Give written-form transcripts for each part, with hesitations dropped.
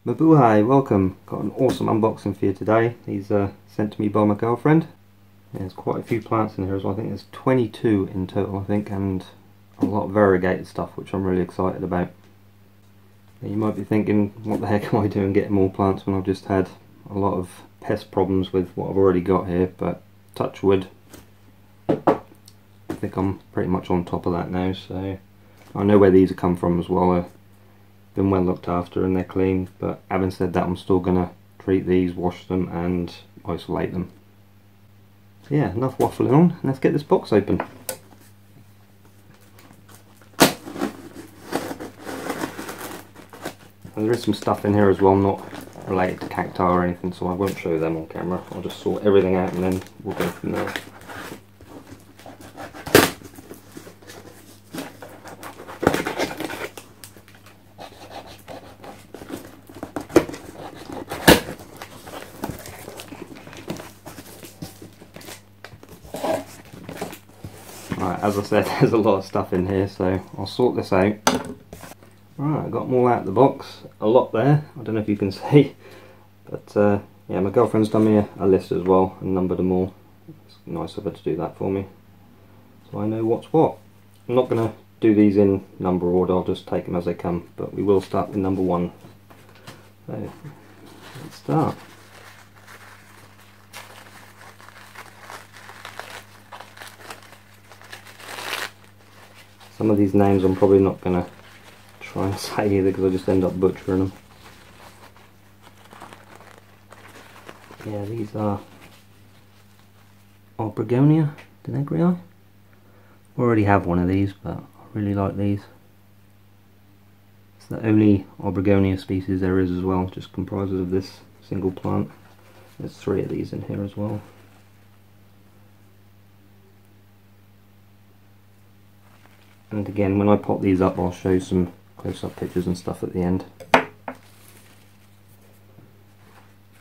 Mabuhay, welcome. Got an awesome unboxing for you today. These are sent to me by my girlfriend. There's quite a few plants in here as well. I think there's 22 in total, I think, and a lot of variegated stuff, which I'm really excited about. Now, you might be thinking, what the heck am I doing getting more plants when I've just had a lot of pest problems with what I've already got here, but touch wood. I think I'm pretty much on top of that now, so I know where these have come from as well. They've been well looked after and they're clean, but having said that, I'm still going to treat these, wash them and isolate them. So yeah, enough waffling on, let's get this box open. And there is some stuff in here as well, not related to cacti or anything, so I won't show them on camera. I'll just sort everything out and then we'll go from there. Right, as I said, there's a lot of stuff in here, so I'll sort this out. Right, I got them all out of the box. A lot there, I don't know if you can see, but yeah, my girlfriend's done me a list as well and numbered them all. It's nice of her to do that for me, so I know what's what. I'm not going to do these in number order, I'll just take them as they come, but we will start with number 1. So, let's start. Some of these names I'm probably not going to try and say either because I just end up butchering them. Yeah, these are Obregonia denegrii. I already have one of these, but I really like these. It's the only Obregonia species there is as well, just comprises of this single plant. There's 3 of these in here as well. And again, when I pop these up, I'll show some close-up pictures and stuff at the end.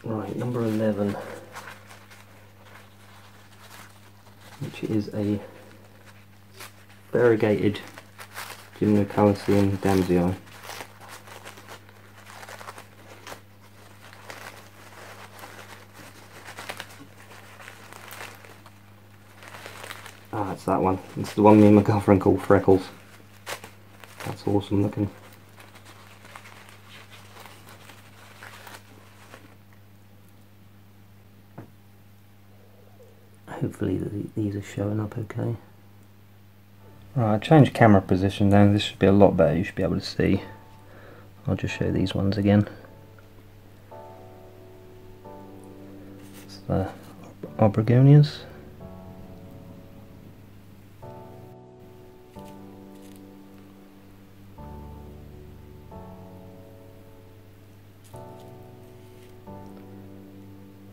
Right, number 11, which is a variegated Gymnocalcium damsii. Ah, it's that one. It's the one me and my girlfriend call Freckles. That's awesome looking. Hopefully these are showing up okay. Right, I changed camera position now. This should be a lot better. You should be able to see. I'll just show these ones again. It's the Obregonias.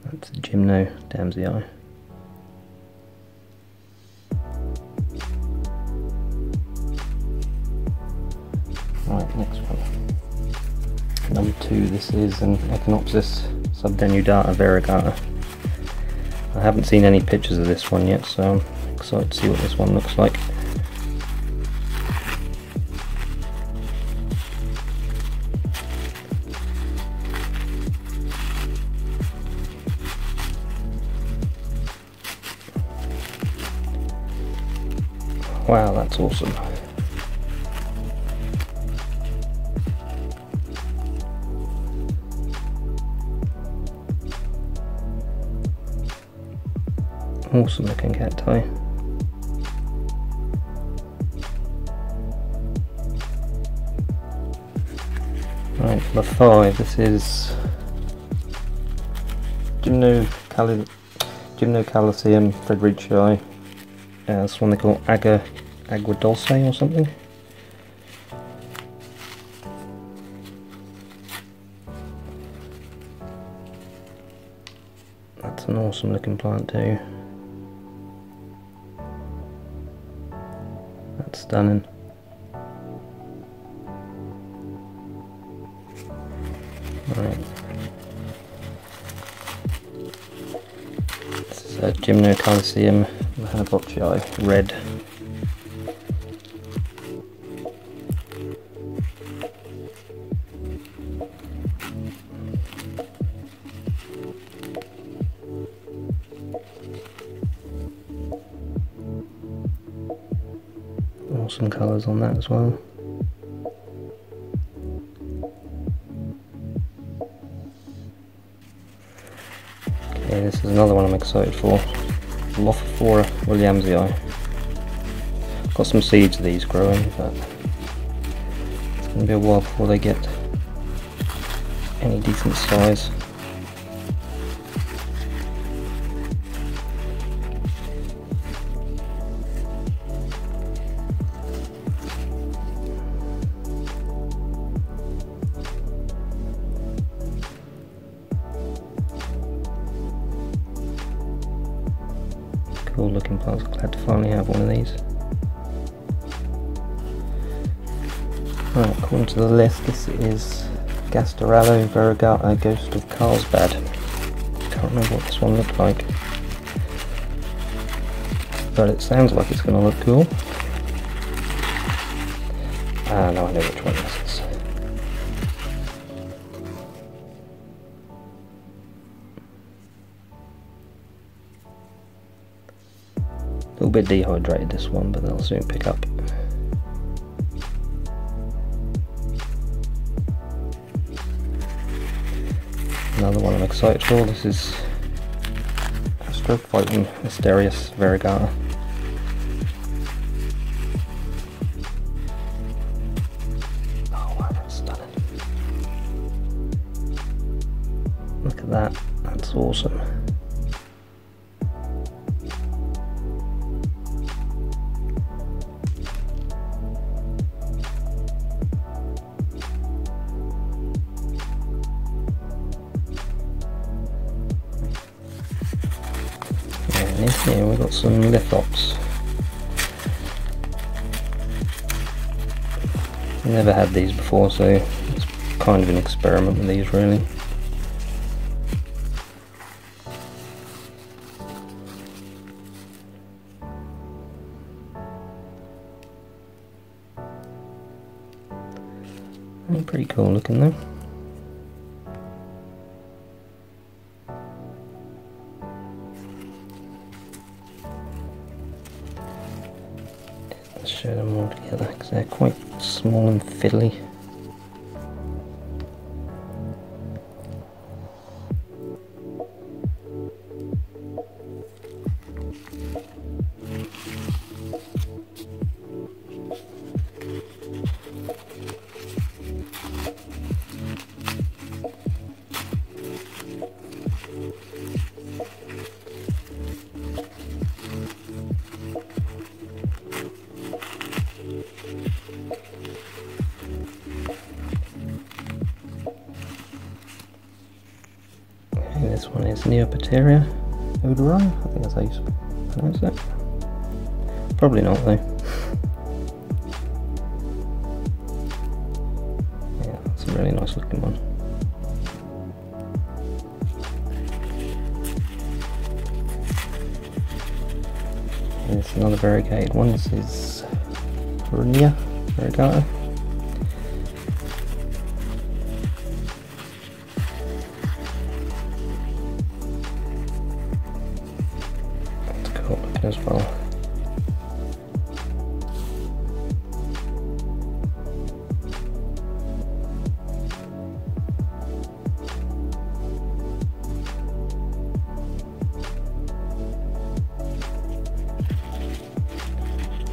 That's a Gymno damsii. Right, next one. Number 2, this is an Echinopsis subdenudata variegata. I haven't seen any pictures of this one yet, so I'm excited to see what this one looks like. Wow, that's awesome. Awesome looking cacti. Right, number 5, this is Gymnocalcium fredericii. That's one they call Agua Dulce or something. That's an awesome looking plant too. That's stunning. Right. This Gymnocalycium Mahanabochii red. Awesome colours on that as well. Okay, this is another one I'm excited for. Lophophora williamsii. Got some seeds of these growing, but it's going to be a while before they get any decent size. Cool looking plants, glad to finally have one of these. Right, according to the list, this is Gasteria variegata Ghost of Carlsbad. Can't remember what this one looked like, but it sounds like it's going to look cool. Ah, no, I know which one this is. A little bit dehydrated this one, but they'll soon pick up. Another one I'm excited for, this is Astrophytum asterias variegata. Oh wow, that's stunning. Look at that, that's awesome. Here we've got some Lithops. Never had these before, so it's kind of an experiment with these really. Pretty cool looking though. Let's show them all together because they're quite small and fiddly. This one is Neopateria odori, I think that's how you pronounce it. Probably not though. Yeah, that's a really nice looking one. And it's another variegated one. This is Huernia variegata. As well.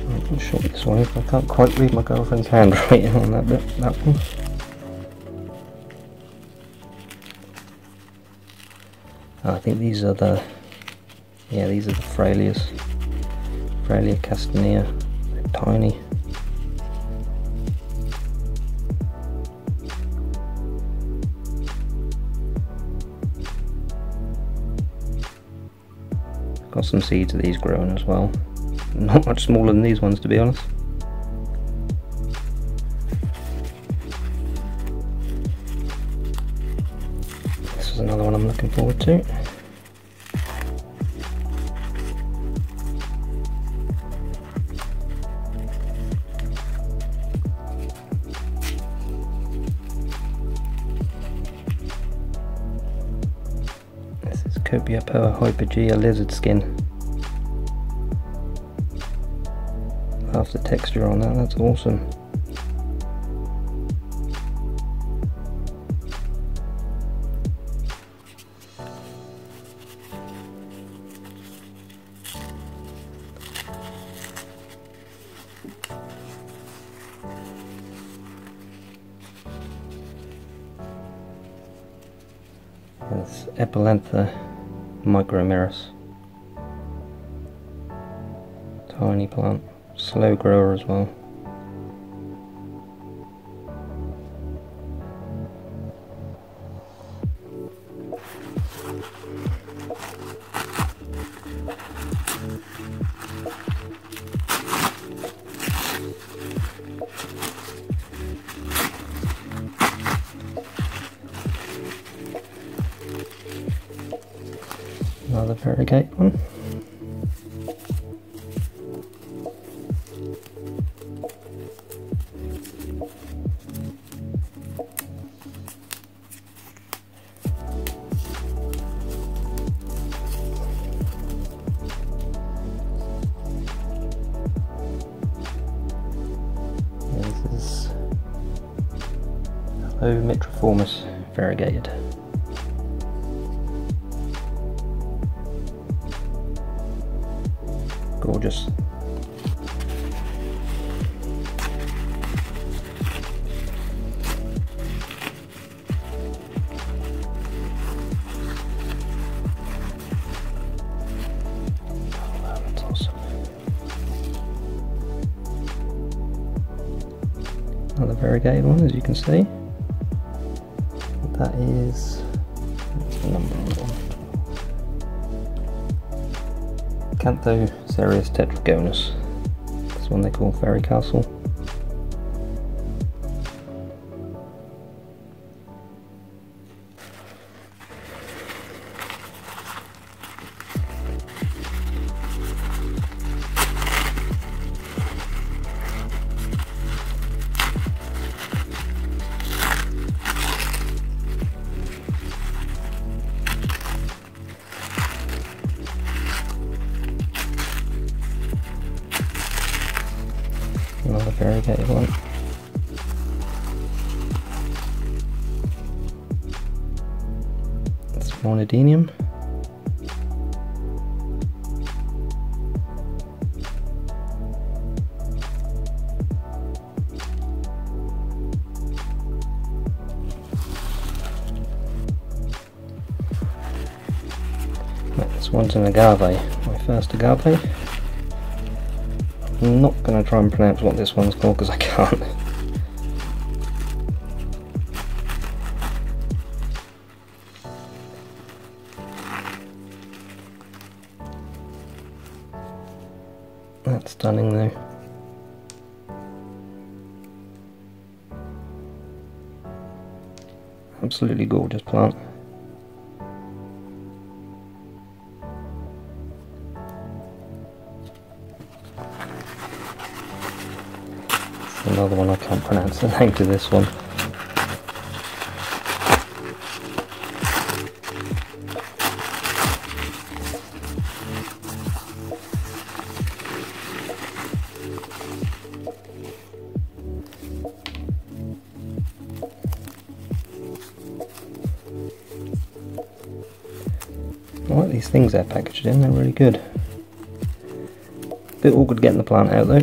I'm not sure what this one is. I can't quite read my girlfriend's handwriting on that bit. That one. I think these are the. Yeah, these are the Fraileas. Frailea castanea. They're tiny. Got some seeds of these growing as well. Not much smaller than these ones, to be honest. This is another one I'm looking forward to. Copiapoa hypergea lizard skin. Love the texture on that, that's awesome. That's Epilantha micromeris. Tiny plant, slow grower as well. Another variegated one. This is Aloe mitriformis variegated. Gorgeous. That's awesome. Another variegated one, as you can see. That is, what's the number on that one? Canthocereus tetragonus. That's one they call Fairy Castle. Another variegated one. That's Monodinium. This one's an agave, my first agave. I'm not going to try and pronounce what this one's called because I can't. That's stunning though. Absolutely gorgeous plant. Another one, I can't pronounce the name to this one. I like these things they're packaged in, they're really good. Bit awkward getting the plant out though.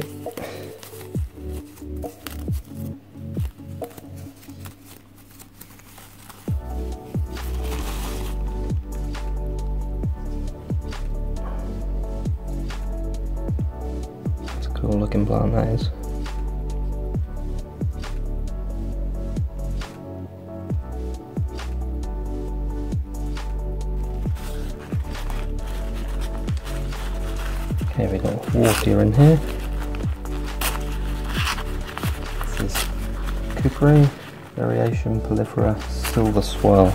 Cool looking plant that is. Okay, we've got Huernia in here. This is Cupre, variation Prolifera Silver Swirl.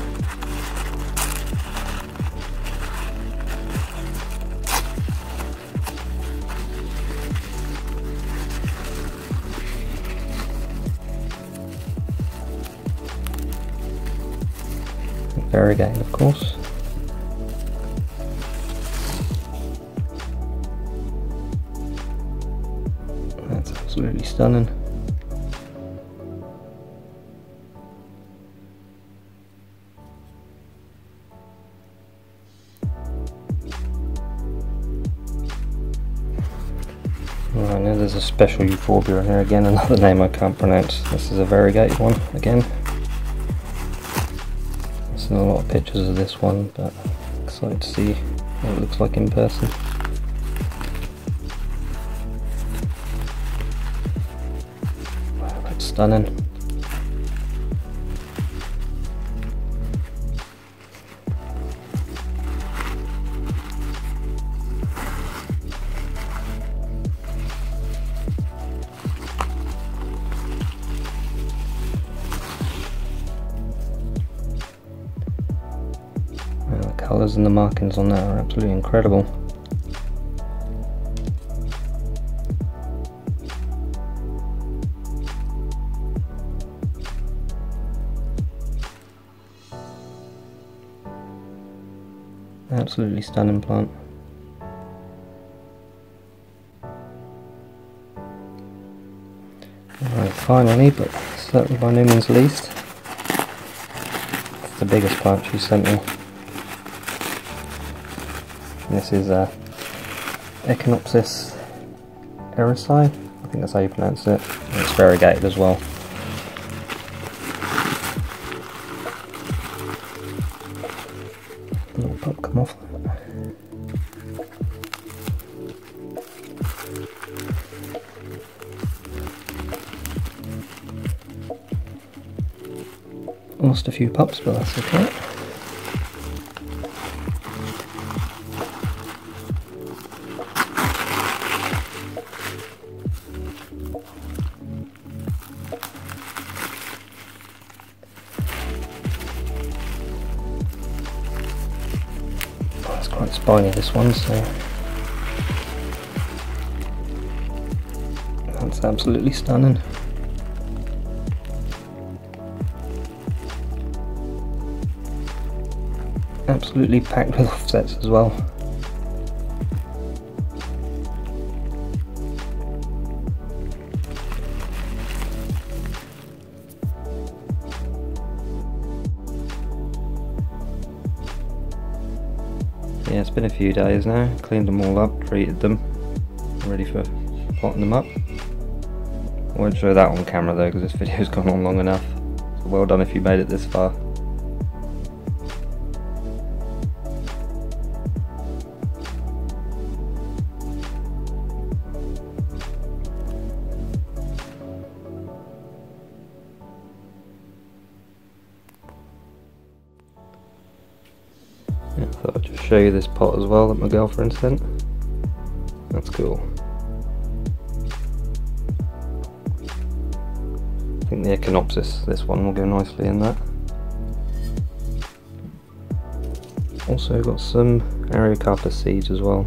Variegated, of course. Absolutely stunning. Right, now there's a special Euphorbia in here again, another name I can't pronounce. This is a variegated one again. I've seen a lot of pictures of this one, but excited to see what it looks like in person. Wow, that's stunning. The colours and the markings on that are absolutely incredible. Absolutely stunning plant. Right, finally, but certainly by no means least, it's the biggest plant she sent me. This is Echinopsis erisi, I think that's how you pronounce it. And it's variegated as well. Little pop come off that. Lost a few pups, but that's okay. It's quite spiny, this one, so that's absolutely stunning. Absolutely packed with offsets as well. Yeah, it's been a few days now. Cleaned them all up, treated them, ready for potting them up. I won't show that on camera though, because this video's gone on long enough. So well done if you made it this far. Yeah, I thought I'd just show you this pot as well that my girlfriend sent. That's cool. I think the Echinopsis, this one will go nicely in that. Also got some Variegated seeds as well.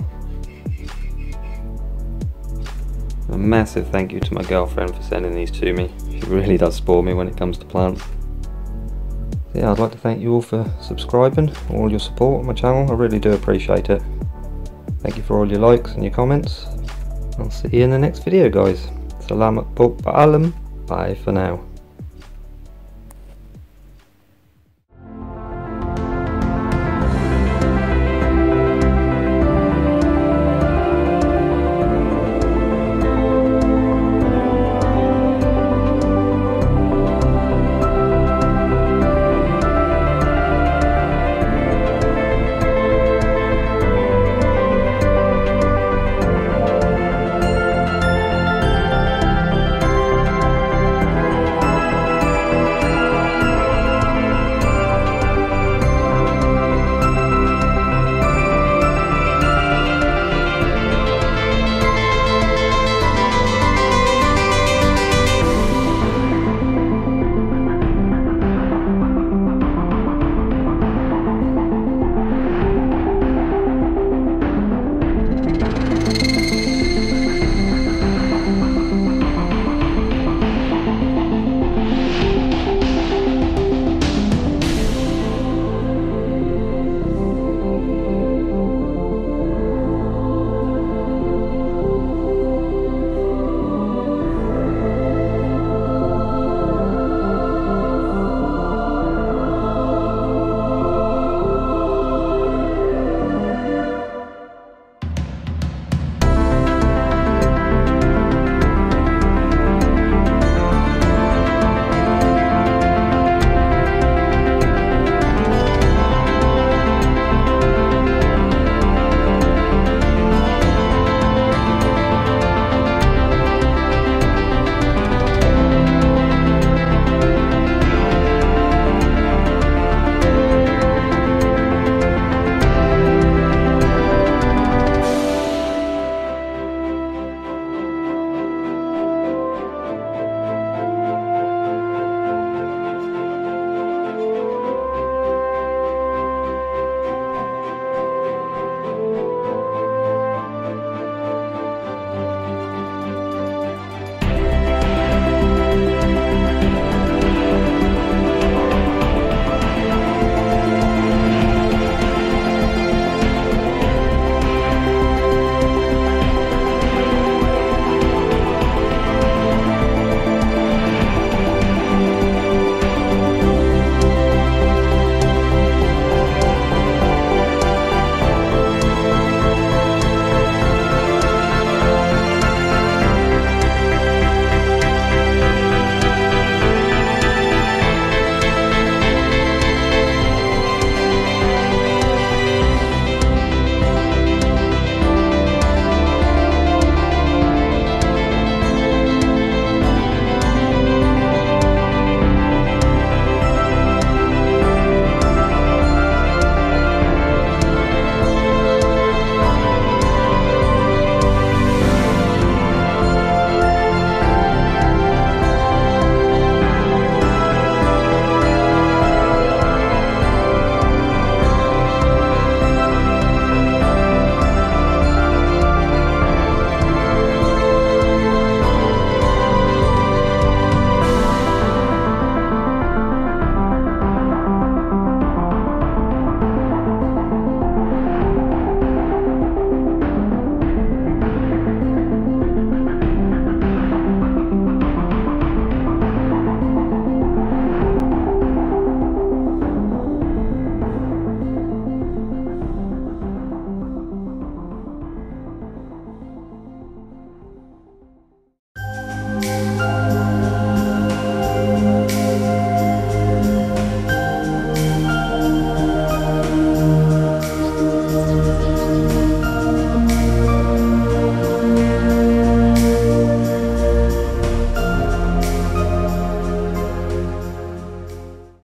A massive thank you to my girlfriend for sending these to me. She really does spoil me when it comes to plants. So yeah, I'd like to thank you all for subscribing, all your support on my channel. I really do appreciate it. Thank you for all your likes and your comments. I'll see you in the next video, guys. Salamat po paalam. Bye for now.